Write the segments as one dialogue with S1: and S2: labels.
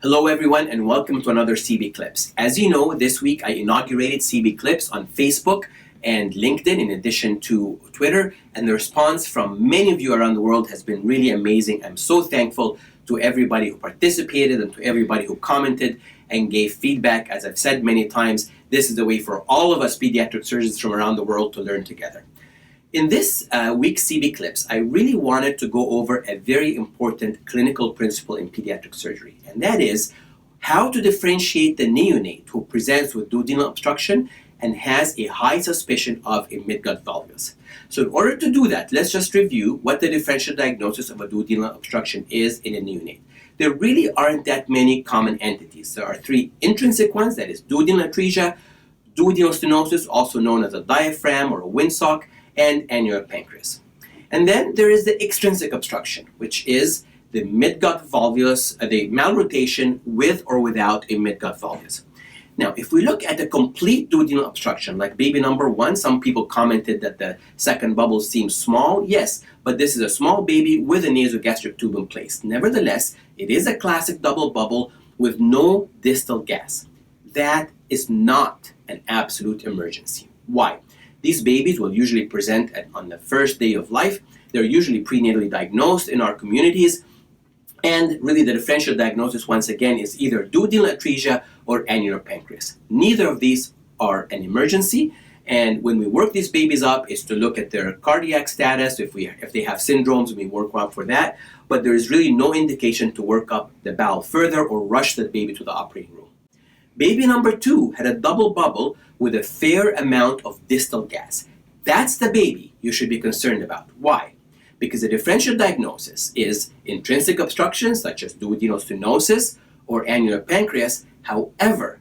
S1: Hello everyone and welcome to another CB Clips. As you know, this week I inaugurated CB Clips on Facebook and LinkedIn in addition to Twitter, and the response from many of you around the world has been really amazing. I'm so thankful to everybody who participated and to everybody who commented and gave feedback. As I've said many times, this is the way for all of us pediatric surgeons from around the world to learn together. In this week's CB Clips, I really wanted to go over a very important clinical principle in pediatric surgery, and that is how to differentiate the neonate who presents with duodenal obstruction and has a high suspicion of a midgut valvulus. So in order to do that, let's just review what the differential diagnosis of a duodenal obstruction is in a neonate. There really aren't that many common entities. There are three intrinsic ones, that is duodenal atresia, duodenal stenosis, also known as a diaphragm or a windsock, and annular pancreas. And then there is the extrinsic obstruction, which is the midgut valvulus, the malrotation with or without a midgut valvulus. Now, if we look at the complete duodenal obstruction, like baby number 1, some people commented that the second bubble seems small. Yes, but this is a small baby with a nasogastric tubule placed. Nevertheless, it is a classic double bubble with no distal gas. That is not an absolute emergency. Why? These babies will usually present on the first day of life. They're usually prenatally diagnosed in our communities. And really the differential diagnosis, once again, is either duodenal atresia or annular pancreas. Neither of these are an emergency. And when we work these babies up, is to look at their cardiac status. If they have syndromes, we work up for that. But there is really no indication to work up the bowel further or rush the baby to the operating room. Baby number 2 had a double bubble with a fair amount of distal gas. That's the baby you should be concerned about. Why? Because the differential diagnosis is intrinsic obstructions such as duodenal stenosis or annular pancreas. However,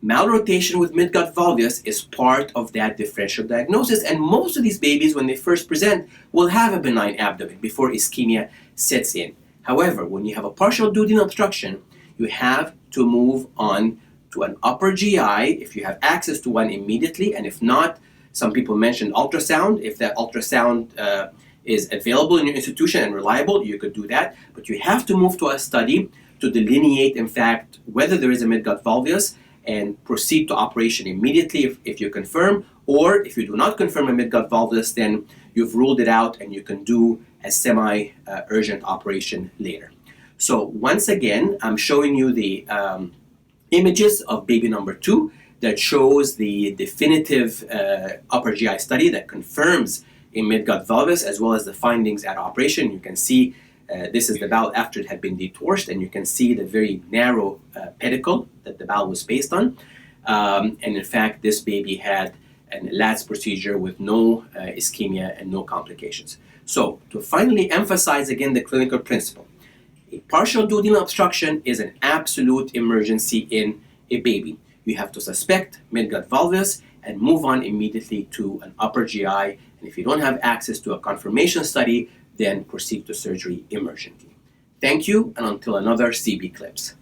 S1: malrotation with midgut valvulus is part of that differential diagnosis, and most of these babies, when they first present, will have a benign abdomen before ischemia sets in. However, when you have a partial duodenal obstruction, you have to move on to an upper GI if you have access to one immediately, and if not, some people mentioned ultrasound. If that ultrasound is available in your institution and reliable, you could do that, but you have to move to a study to delineate, in fact, whether there is a midgut valvulus and proceed to operation immediately if you confirm, or if you do not confirm a midgut valvulus, then you've ruled it out and you can do a semi-urgent operation later. So once again, I'm showing you the images of baby number 2 that shows the definitive upper GI study that confirms a midgut valvulus as well as the findings at operation. You can see this is the bowel after it had been detorsed, and you can see the very narrow pedicle that the bowel was based on. And in fact, this baby had an LATS procedure with no ischemia and no complications. So to finally emphasize again the clinical principle, a partial duodenal obstruction is an absolute emergency in a baby. You have to suspect midgut valvulus and move on immediately to an upper GI. And if you don't have access to a confirmation study, then proceed to surgery emergently. Thank you, and until another CB Clips.